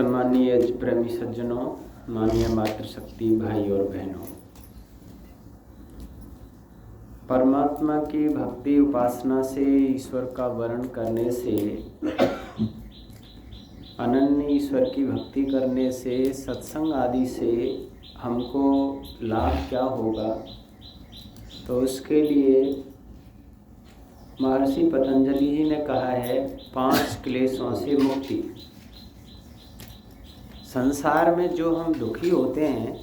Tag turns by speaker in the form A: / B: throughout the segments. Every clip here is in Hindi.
A: सम्मानीय यज्ञ प्रेमी सज्जनों, माननीय मातृशक्ति भाई और बहनों, परमात्मा की भक्ति उपासना से, ईश्वर का वर्ण करने से, अनन्य ईश्वर की भक्ति करने से, सत्संग आदि से हमको लाभ क्या होगा। तो उसके लिए महर्षि पतंजलि जी ने कहा है 5 क्लेशों से मुक्ति। संसार में जो हम दुखी होते हैं,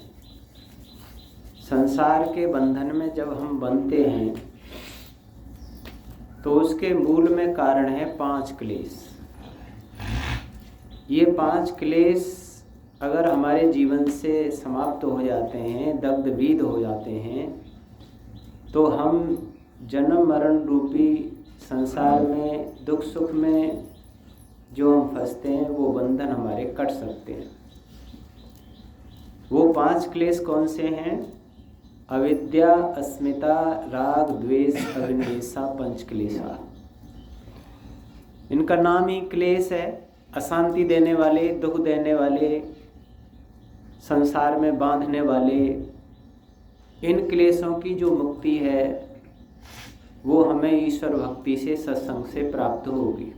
A: संसार के बंधन में जब हम बंधते हैं तो उसके मूल में कारण है 5 क्लेश। ये 5 क्लेश अगर हमारे जीवन से समाप्त हो जाते हैं, दग्धविद हो जाते हैं, तो हम जन्म मरण रूपी संसार में दुख सुख में जो हम फंसते हैं वो बंधन हमारे कट सकते हैं। वो 5 क्लेश कौन से हैं? अविद्या, अस्मिता, राग, द्वेष, अभिनिवेशा, 5 क्लेशा। इनका नाम ही क्लेश है। अशांति देने वाले, दुख देने वाले, संसार में बांधने वाले, इन क्लेशों की जो मुक्ति है वो हमें ईश्वर भक्ति से, सत्संग से प्राप्त होगी।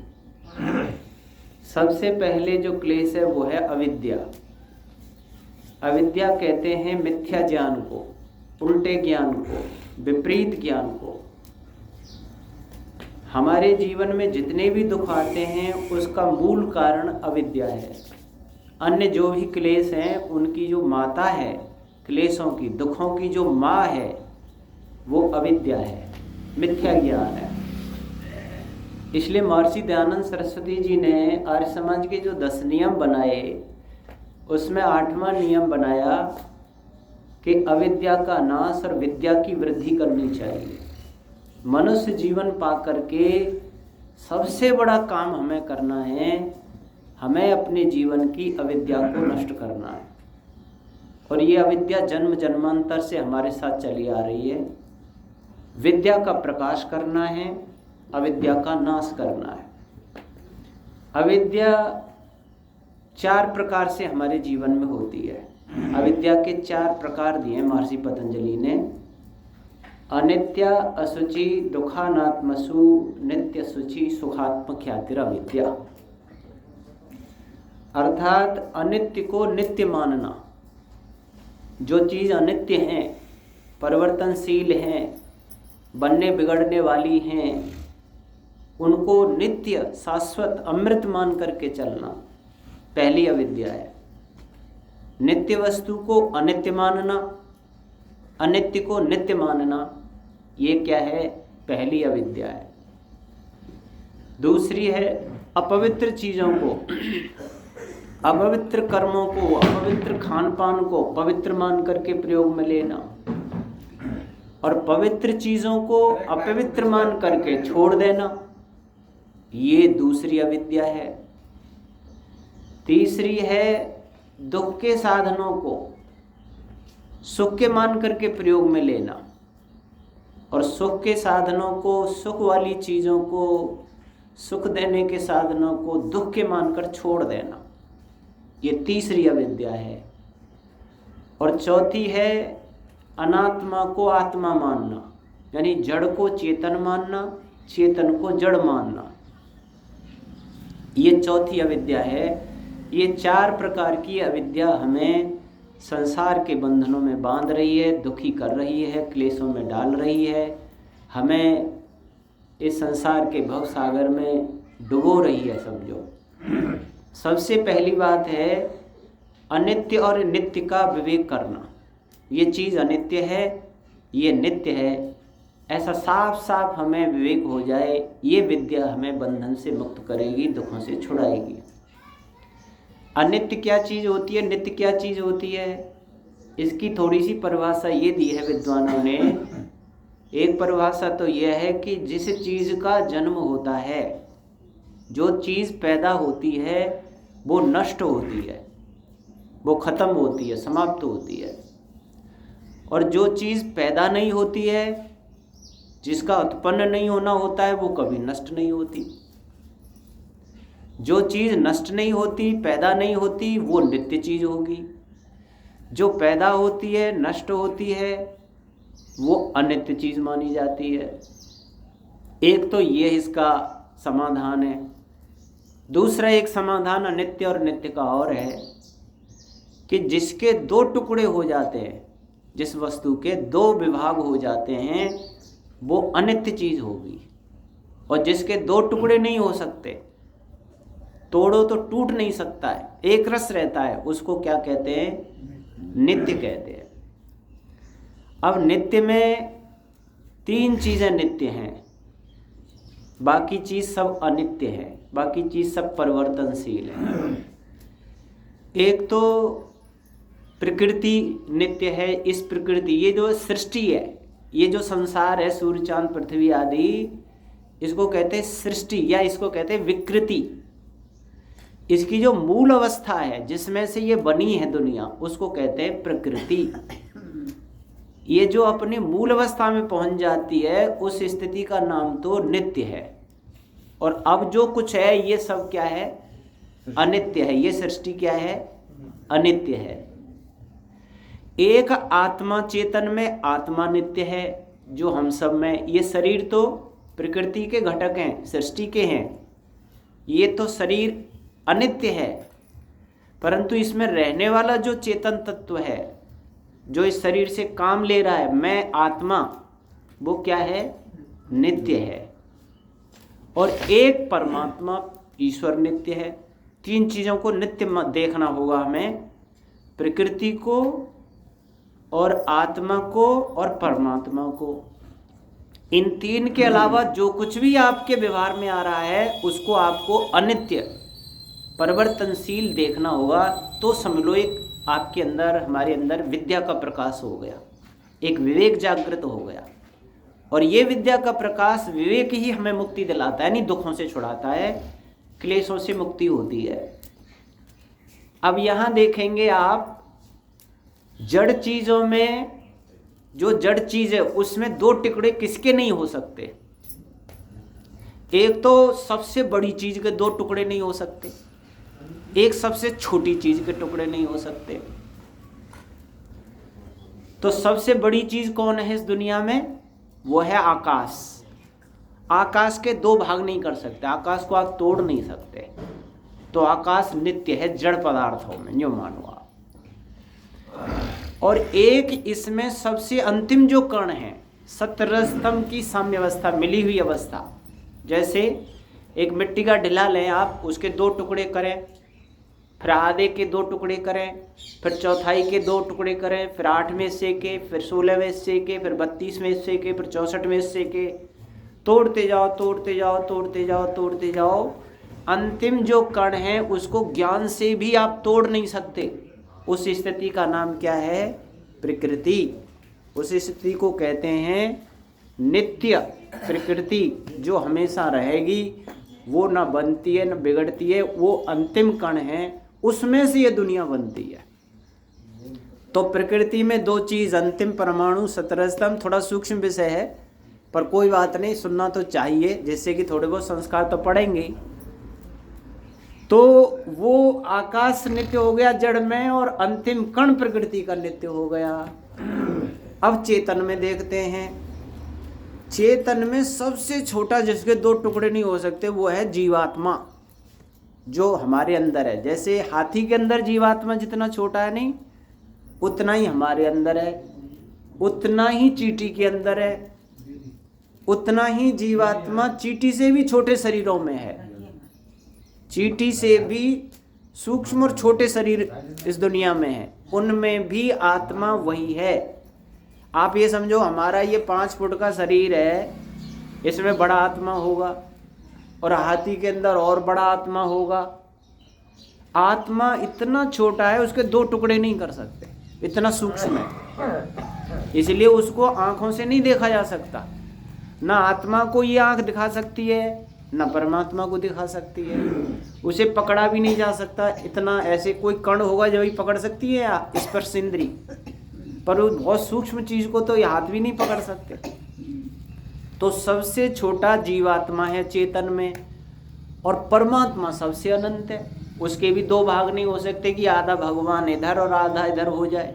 A: सबसे पहले जो क्लेश है वो है अविद्या। अविद्या कहते हैं मिथ्या ज्ञान को, उल्टे ज्ञान को, विपरीत ज्ञान को। हमारे जीवन में जितने भी दुख आते हैं उसका मूल कारण अविद्या है। अन्य जो भी क्लेश हैं उनकी जो माता है, क्लेशों की, दुखों की जो माँ है वो अविद्या है, मिथ्या ज्ञान है। इसलिए महर्षि दयानंद सरस्वती जी ने आर्य समाज के जो 10 नियम बनाए उसमें 8वां नियम बनाया कि अविद्या का नाश और विद्या की वृद्धि करनी चाहिए। मनुष्य जीवन पा करके सबसे बड़ा काम हमें करना है, हमें अपने जीवन की अविद्या को नष्ट करना है। और ये अविद्या जन्म जन्मांतर से हमारे साथ चली आ रही है। विद्या का प्रकाश करना है, अविद्या का नाश करना है। अविद्या 4 प्रकार से हमारे जीवन में होती है। अविद्या के 4 प्रकार दिए महर्षि पतंजलि ने। अनित्य, असुचि, दुखानात्मसु, नित्य शुचि, सुखात्म ख्यातिर अविद्या। अर्थात अनित्य को नित्य मानना। जो चीज़ अनित्य हैं, परिवर्तनशील हैं, बनने बिगड़ने वाली हैं, उनको नित्य, शाश्वत, अमृत मान करके चलना पहली अविद्या है। नित्य वस्तु को अनित्य मानना, अनित्य को नित्य मानना, ये क्या है? पहली अविद्या है। दूसरी है अपवित्र चीज़ों को, अपवित्र कर्मों को, अपवित्र खान पान को पवित्र मान करके प्रयोग में लेना और पवित्र चीज़ों को अपवित्र मान करके छोड़ देना, ये दूसरी अविद्या है। तीसरी है दुख के साधनों को सुख के मान करके प्रयोग में लेना और सुख के साधनों को, सुख वाली चीज़ों को, सुख देने के साधनों को दुख के मानकर छोड़ देना, ये तीसरी अविद्या है। और चौथी है अनात्मा को आत्मा मानना, यानी जड़ को चेतन मानना, चेतन को जड़ मानना, ये चौथी अविद्या है। ये 4 प्रकार की अविद्या हमें संसार के बंधनों में बांध रही है, दुखी कर रही है, क्लेशों में डाल रही है, हमें इस संसार के भव सागर में डुबो रही है, समझो। सबसे पहली बात है अनित्य और नित्य का विवेक करना। ये चीज़ अनित्य है, ये नित्य है, ऐसा साफ साफ हमें विवेक हो जाए, ये विद्या हमें बंधन से मुक्त करेगी, दुखों से छुड़ाएगी। अनित्य क्या चीज़ होती है, नित्य क्या चीज़ होती है, इसकी थोड़ी सी परिभाषा ये दी है विद्वानों ने। एक परिभाषा तो यह है कि जिस चीज़ का जन्म होता है, जो चीज़ पैदा होती है वो नष्ट होती है, वो ख़त्म होती है, समाप्त होती है। और जो चीज़ पैदा नहीं होती है, जिसका उत्पन्न नहीं होना होता है, वो कभी नष्ट नहीं होती। जो चीज़ नष्ट नहीं होती, पैदा नहीं होती, वो नित्य चीज़ होगी। जो पैदा होती है, नष्ट होती है, वो अनित्य चीज़ मानी जाती है। एक तो ये इसका समाधान है। दूसरा एक समाधान अनित्य और नित्य का और है कि जिसके दो टुकड़े हो जाते हैं, जिस वस्तु के दो विभाग हो जाते हैं, वो अनित्य चीज़ होगी। और जिसके दो टुकड़े नहीं हो सकते, तोड़ो तो टूट नहीं सकता है, एक रस रहता है, उसको क्या कहते हैं? नित्य कहते हैं। अब नित्य में तीन चीज़ें नित्य हैं, बाकी चीज़ सब अनित्य है, बाकी चीज़ सब परिवर्तनशील है। एक तो प्रकृति नित्य है। इस प्रकृति, ये जो सृष्टि है, ये जो संसार है, सूर्य चांद पृथ्वी आदि, इसको कहते हैं सृष्टि या इसको कहते हैं विकृति। इसकी जो मूल अवस्था है जिसमें से ये बनी है दुनिया, उसको कहते हैं प्रकृति। ये जो अपनी मूल अवस्था में पहुंच जाती है, उस स्थिति का नाम तो नित्य है। और अब जो कुछ है ये सब क्या है? अनित्य है। ये सृष्टि क्या है? अनित्य है। एक आत्मा चेतन में आत्मा नित्य है, जो हम सब में। ये शरीर तो प्रकृति के घटक हैं, सृष्टि के हैं। ये तो शरीर अनित्य है, परंतु इसमें रहने वाला जो चेतन तत्व है, जो इस शरीर से काम ले रहा है, मैं आत्मा, वो क्या है? नित्य है। और एक परमात्मा ईश्वर नित्य है। तीन चीज़ों को नित्य देखना होगा हमें, प्रकृति को और आत्मा को और परमात्मा को। इन तीन के अलावा जो कुछ भी आपके व्यवहार में आ रहा है, उसको आपको अनित्य, परिवर्तनशील देखना होगा। तो समझ लो एक आपके अंदर, हमारे अंदर विद्या का प्रकाश हो गया, एक विवेक जागृत हो गया। और ये विद्या का प्रकाश, विवेक ही हमें मुक्ति दिलाता है, नहीं दुखों से छुड़ाता है, क्लेशों से मुक्ति होती है। अब यहाँ देखेंगे आप, जड़ चीज़ों में, जो जड़ चीज़ है उसमें दो टुकड़े किसके नहीं हो सकते? एक तो सबसे बड़ी चीज़ के दो टुकड़े नहीं हो सकते, एक सबसे छोटी चीज़ के टुकड़े नहीं हो सकते। तो सबसे बड़ी चीज़ कौन है इस दुनिया में? वो है आकाश। आकाश के दो भाग नहीं कर सकते, आकाश को आप तोड़ नहीं सकते। तो आकाश नित्य है जड़ पदार्थों में, जो मानो आप। और एक इसमें सबसे अंतिम जो कण है, सतरजतम की साम्य अवस्था, मिली हुई अवस्था। जैसे एक मिट्टी का ढिला लें आप, उसके दो टुकड़े करें, फिर आधे के दो टुकड़े करें, फिर चौथाई के दो टुकड़े करें, फिर 8वें हिस्से के, फिर 16वें हिस्से के, फिर 32वें हिस्से के, फिर 64वें हिस्से के, तोड़ते जाओ तोड़ते जाओ तोड़ते जाओ तोड़ते जाओ। अंतिम जो कण है उसको ज्ञान से भी आप तोड़ नहीं सकते। उस स्थिति का नाम क्या है? प्रकृति। उस स्थिति को कहते हैं नित्य प्रकृति, जो हमेशा रहेगी, वो न बनती है न बिगड़ती है, वो अंतिम कण है, उसमें से ये दुनिया बनती है। तो प्रकृति में दो चीज़, अंतिम परमाणु, सतरजतम, थोड़ा सूक्ष्म विषय है, पर कोई बात नहीं, सुनना तो चाहिए, जिससे कि थोड़े बहुत संस्कार तो पड़ेंगे। तो वो आकाश नित्य हो गया जड़ में, और अंतिम कण प्रकृति का नित्य हो गया। अब चेतन में देखते हैं। चेतन में सबसे छोटा, जिसके दो टुकड़े नहीं हो सकते, वो है जीवात्मा, जो हमारे अंदर है। जैसे हाथी के अंदर जीवात्मा जितना छोटा है, नहीं उतना ही हमारे अंदर है, उतना ही चींटी के अंदर है, उतना ही जीवात्मा चींटी से भी छोटे शरीरों में है। चींटी से भी सूक्ष्म और छोटे शरीर इस दुनिया में है, उनमें भी आत्मा वही है। आप ये समझो, हमारा ये 5 फुट का शरीर है, इसमें बड़ा आत्मा होगा, और हाथी के अंदर और बड़ा आत्मा होगा। आत्मा इतना छोटा है, उसके दो टुकड़े नहीं कर सकते, इतना सूक्ष्म है। इसलिए उसको आँखों से नहीं देखा जा सकता। ना आत्मा को ये आँख दिखा सकती है, ना परमात्मा को दिखा सकती है। उसे पकड़ा भी नहीं जा सकता। इतना ऐसे कोई कण होगा जो ही पकड़ सकती है स्पर्श इंद्री, पर बहुत सूक्ष्म चीज़ को तो ये हाथ भी नहीं पकड़ सकते। तो सबसे छोटा जीवात्मा है चेतन में, और परमात्मा सबसे अनंत है, उसके भी दो भाग नहीं हो सकते कि आधा भगवान इधर और आधा इधर हो जाए।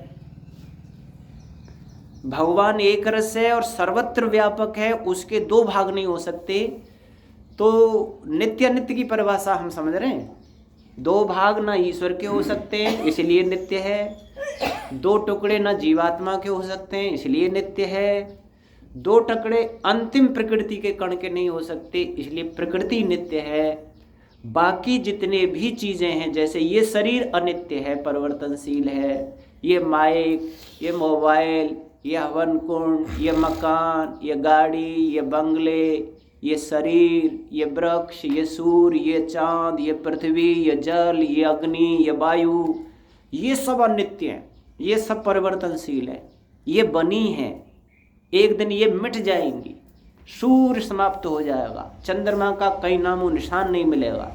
A: भगवान एक रस है और सर्वत्र व्यापक है, उसके दो भाग नहीं हो सकते। तो नित्य अनित्य की परिभाषा हम समझ रहे हैं। दो भाग ना ईश्वर के हो सकते हैं, इसलिए नित्य है। दो टुकड़े ना जीवात्मा के हो सकते हैं, इसलिए नित्य है। दो टुकड़े अंतिम प्रकृति के कण के नहीं हो सकते, इसलिए प्रकृति नित्य है। बाकी जितने भी चीज़ें हैं, जैसे ये शरीर अनित्य है, परिवर्तनशील है, ये माइक, ये मोबाइल, ये हवन कुंड, ये मकान, ये गाड़ी, ये बंगले, ये शरीर, ये वृक्ष, ये सूर्य, ये चांद, ये पृथ्वी, ये जल, ये अग्नि, ये वायु, ये सब अनित्य हैं, ये सब परिवर्तनशील है। ये बनी हैं, एक दिन ये मिट जाएंगी। सूर्य समाप्त हो जाएगा, चंद्रमा का कहीं नामो निशान नहीं मिलेगा,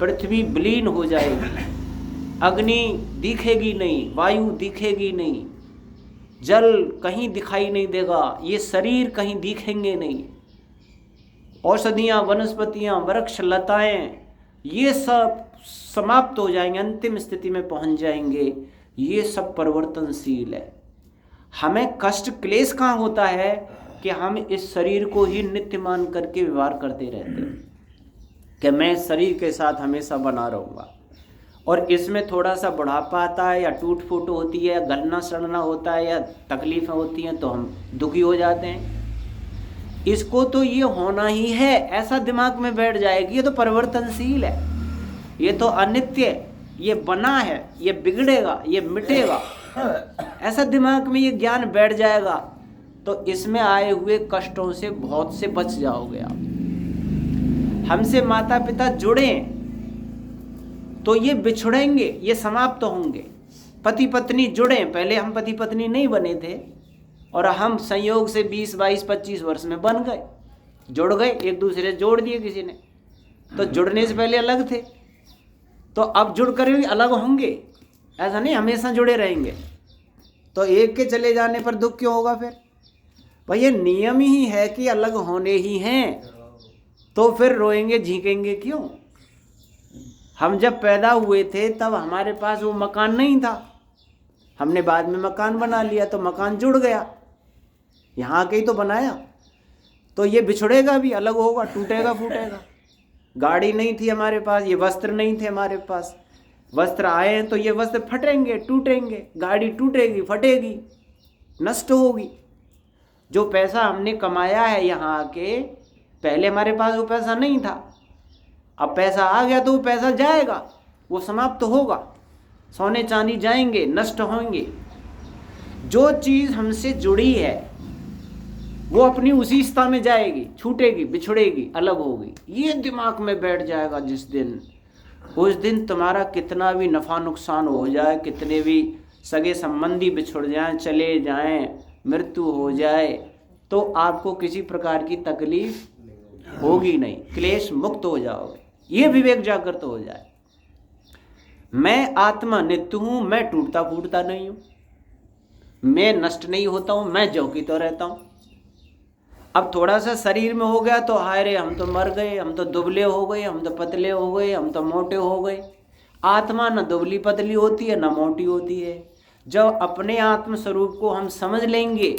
A: पृथ्वी विलीन हो जाएगी, अग्नि दिखेगी नहीं, वायु दिखेगी नहीं, जल कहीं दिखाई नहीं देगा, ये शरीर कहीं दिखेंगे नहीं, औषधियाँ, वनस्पतियाँ, वृक्ष, लताएं, ये सब समाप्त हो जाएंगे, अंतिम स्थिति में पहुंच जाएंगे। ये सब परिवर्तनशील है। हमें कष्ट क्लेश कहाँ होता है कि हम इस शरीर को ही नित्य मान करके व्यवहार करते रहते हैं कि मैं शरीर के साथ हमेशा बना रहूँगा, और इसमें थोड़ा सा बुढ़ापा आता है या टूट फूट होती है, गलना सड़ना होता है या तकलीफ़ें होती हैं तो हम दुखी हो जाते हैं। इसको तो ये होना ही है, ऐसा दिमाग में बैठ जाएगी। ये तो परिवर्तनशील है, ये तो अनित्य है, ये बना है, ये बिगड़ेगा, ये मिटेगा, ऐसा दिमाग में ये ज्ञान बैठ जाएगा तो इसमें आए हुए कष्टों से बहुत से बच जाओगे आप। हमसे माता पिता जुड़े तो ये बिछड़ेंगे, ये समाप्त होंगे। पति पत्नी जुड़े, पहले हम पति पत्नी नहीं बने थे और हम संयोग से 20, 22, 25 वर्ष में बन गए, जुड़ गए, एक दूसरे से जोड़ दिए किसी ने। तो जुड़ने से पहले अलग थे, तो अब जुड़ कर भी अलग होंगे, ऐसा नहीं हमेशा जुड़े रहेंगे। तो एक के चले जाने पर दुख क्यों होगा फिर? भाई ये नियम ही है कि अलग होने ही हैं, तो फिर रोएंगे झीकेंगे क्यों? हम जब पैदा हुए थे तब हमारे पास वो मकान नहीं था, हमने बाद में मकान बना लिया तो मकान जुड़ गया, यहाँ के ही तो बनाया। तो ये बिछड़ेगा भी, अलग होगा, टूटेगा फूटेगा। गाड़ी नहीं थी हमारे पास, ये वस्त्र नहीं थे हमारे पास, वस्त्र आए हैं तो ये वस्त्र फटेंगे टूटेंगे, गाड़ी टूटेगी फटेगी नष्ट होगी। जो पैसा हमने कमाया है यहाँ आके, पहले हमारे पास वो पैसा नहीं था, अब पैसा आ गया तो वो पैसा जाएगा, वो समाप्त होगा, सोने चांदी जाएंगे, नष्ट होंगे। जो चीज़ हमसे जुड़ी है वो अपनी उसी स्थिति में जाएगी, छूटेगी, बिछड़ेगी, अलग होगी। ये दिमाग में बैठ जाएगा जिस दिन, उस दिन तुम्हारा कितना भी नफ़ा नुकसान हो जाए, कितने भी सगे संबंधी बिछुड़ जाएं, चले जाएं, मृत्यु हो जाए, तो आपको किसी प्रकार की तकलीफ होगी नहीं, क्लेश मुक्त हो जाओगे। ये विवेक जागृत हो जाए। मैं आत्मा नित्य हूँ, मैं टूटता फूटता नहीं हूँ, मैं नष्ट नहीं होता हूँ, मैं ज्यों की तो रहता हूँ। अब थोड़ा सा शरीर में हो गया तो हाय रे हम तो मर गए, हम तो दुबले हो गए, हम तो पतले हो गए, हम तो मोटे हो गए। आत्मा न दुबली पतली होती है, न मोटी होती है। जब अपने आत्म स्वरूप को हम समझ लेंगे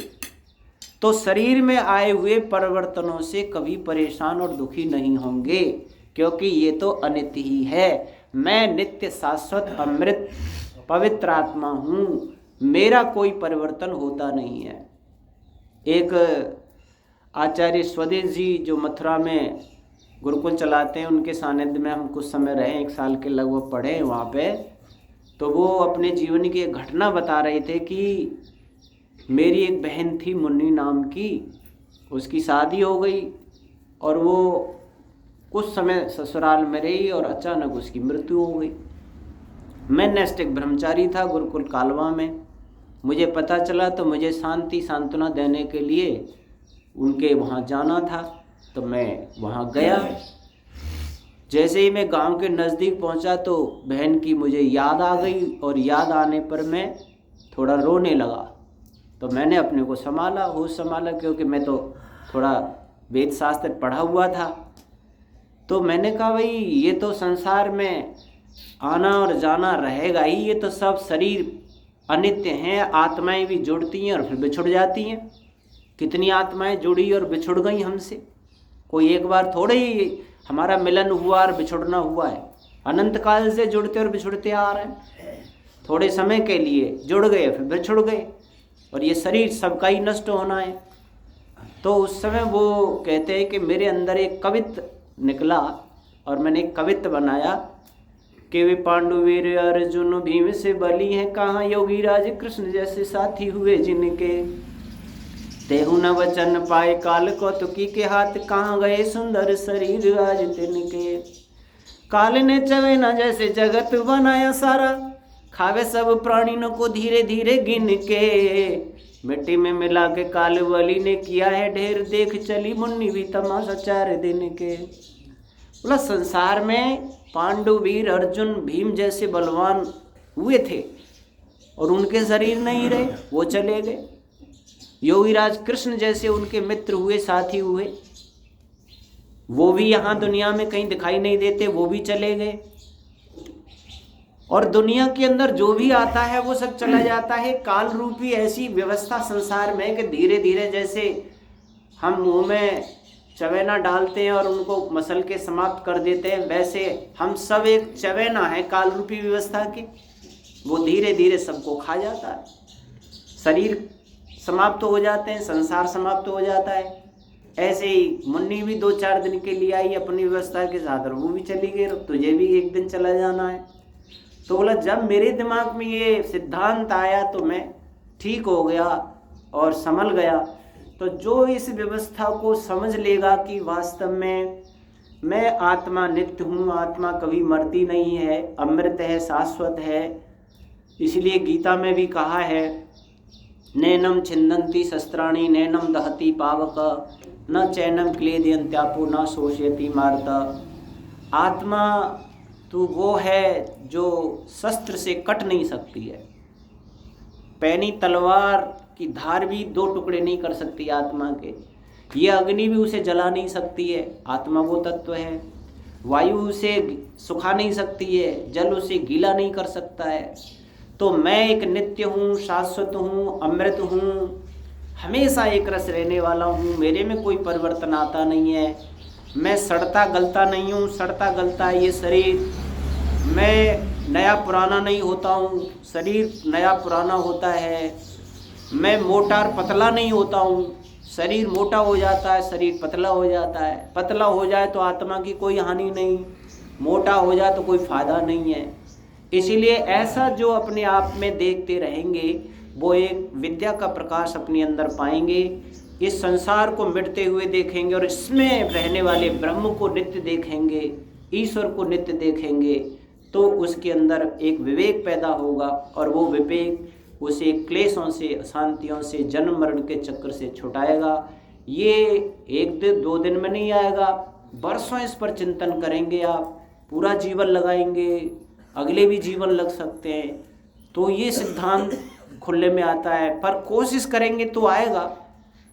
A: तो शरीर में आए हुए परिवर्तनों से कभी परेशान और दुखी नहीं होंगे, क्योंकि ये तो अनित्य ही है। मैं नित्य शाश्वत अमृत पवित्र आत्मा हूँ, मेरा कोई परिवर्तन होता नहीं है। एक आचार्य स्वदेश जी जो मथुरा में गुरुकुल चलाते हैं, उनके सानिध्य में हम कुछ समय रहे, 1 साल के लगभग पढ़े वहाँ पे। तो वो अपने जीवन की एक घटना बता रहे थे कि मेरी एक बहन थी मुन्नी नाम की, उसकी शादी हो गई और वो कुछ समय ससुराल में रही और अचानक उसकी मृत्यु हो गई। मैं नैष्ठिक ब्रह्मचारी था गुरुकुल कालवा में। मुझे पता चला तो मुझे शांति सांत्वना देने के लिए उनके वहाँ जाना था, तो मैं वहाँ गया। जैसे ही मैं गांव के नज़दीक पहुँचा तो बहन की मुझे याद आ गई और याद आने पर मैं थोड़ा रोने लगा। तो मैंने अपने को संभाला, होश संभाला, क्योंकि मैं तो थोड़ा वेद शास्त्र पढ़ा हुआ था। तो मैंने कहा भाई ये तो संसार में आना और जाना रहेगा ही, ये तो सब शरीर अनित्य हैं, आत्माएं भी जुड़ती हैं और फिर बिछुड़ जाती हैं। कितनी आत्माएं जुड़ी और बिछुड़ गई हमसे, कोई एक बार थोड़े ही हमारा मिलन हुआ और बिछुड़ना हुआ है, अनंत काल से जुड़ते और बिछुड़ते आ रहे हैं। थोड़े समय के लिए जुड़ गए फिर बिछुड़ गए, और ये शरीर सबका ही नष्ट होना है। तो उस समय वो कहते हैं कि मेरे अंदर एक कवित्व निकला और मैंने एक कवित्व बनाया कि वे पांडु वीर अर्जुन भीम से बली हैं, कहाँ योगी राज कृष्ण जैसे साथी हुए जिनके, तेहु न वचन पाए काल कौतुकी के हाथ, कहाँ गए सुंदर शरीर आज तिनके। काल ने चवेना जैसे जगत बनाया सारा, खावे सब प्राणियों को धीरे धीरे गिन के, मिट्टी में मिला के काल बलि ने किया है ढेर, देख चली मुन्नी भी तमाशा 4 दिन के। बोला संसार में पांडु वीर अर्जुन भीम जैसे बलवान हुए थे और उनके शरीर नहीं रहे, वो चले गए। योगीराज कृष्ण जैसे उनके मित्र हुए, साथी हुए, वो भी यहाँ दुनिया में कहीं दिखाई नहीं देते, वो भी चले गए। और दुनिया के अंदर जो भी आता है वो सब चला जाता है। काल रूपी ऐसी व्यवस्था संसार में कि धीरे धीरे जैसे हम मुंह में चवेना डालते हैं और उनको मसल के समाप्त कर देते हैं, वैसे हम सब एक चवेना है काल रूपी व्यवस्था के, वो धीरे धीरे सबको खा जाता है। शरीर समाप्त हो जाते हैं, संसार समाप्त हो जाता है। ऐसे ही मुन्नी भी 2-4 दिन के लिए आई अपनी व्यवस्था के साथ और वो भी चली गई, तुझे भी एक दिन चला जाना है। तो बोला जब मेरे दिमाग में ये सिद्धांत आया तो मैं ठीक हो गया और संभल गया। तो जो इस व्यवस्था को समझ लेगा कि वास्तव में मैं आत्मा नित्य हूँ, आत्मा कभी मरती नहीं है, अमृत है, शाश्वत है। इसलिए गीता में भी कहा है, नैनम छिन्दन्ति शस्त्राणि नैनम दहति पावक, न चैनम क्लेदयन्त्यापो न शोषयति मार्ता। आत्मा तो वो है जो शस्त्र से कट नहीं सकती है, पैनी तलवार की धार भी 2 टुकड़े नहीं कर सकती आत्मा के, ये अग्नि भी उसे जला नहीं सकती है, आत्मा वो तत्व है। वायु उसे सुखा नहीं सकती है, जल उसे गीला नहीं कर सकता है। तो मैं एक नित्य हूँ, शाश्वत हूँ, अमृत हूँ, हमेशा एक रस रहने वाला हूँ, मेरे में कोई परिवर्तन आता नहीं है। मैं सड़ता गलता नहीं हूँ, सड़ता गलता है ये शरीर। मैं नया पुराना नहीं होता हूँ, शरीर नया पुराना होता है। मैं मोटा और पतला नहीं होता हूँ, शरीर मोटा हो जाता है, शरीर पतला हो जाता है। पतला हो जाए तो आत्मा की कोई हानि नहीं, मोटा हो जाए तो कोई फायदा नहीं है। इसीलिए ऐसा जो अपने आप में देखते रहेंगे वो एक विद्या का प्रकाश अपने अंदर पाएंगे। इस संसार को मिटते हुए देखेंगे और इसमें रहने वाले ब्रह्म को नित्य देखेंगे, ईश्वर को नित्य देखेंगे, तो उसके अंदर एक विवेक पैदा होगा और वो विवेक उसे क्लेशों से, अशांतियों से, जन्म मरण के चक्कर से छुटाएगा। ये 1 दिन 2 दिन में नहीं आएगा, वर्षों इस पर चिंतन करेंगे, आप पूरा जीवन लगाएंगे, अगले भी जीवन लग सकते हैं। तो ये सिद्धांत खुले में आता है, पर कोशिश करेंगे तो आएगा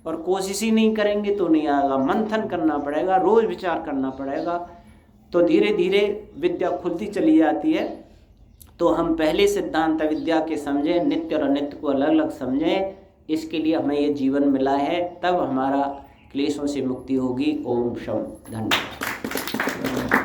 A: और कोशिश ही नहीं करेंगे तो नहीं आएगा। मंथन करना पड़ेगा, रोज विचार करना पड़ेगा, तो धीरे धीरे विद्या खुलती चली जाती है। तो हम पहले सिद्धांत विद्या के समझें, नित्य और अनित्य को अलग अलग समझें। इसके लिए हमें ये जीवन मिला है, तब हमारा क्लेशों से मुक्ति होगी। ओम शम धन्यवाद।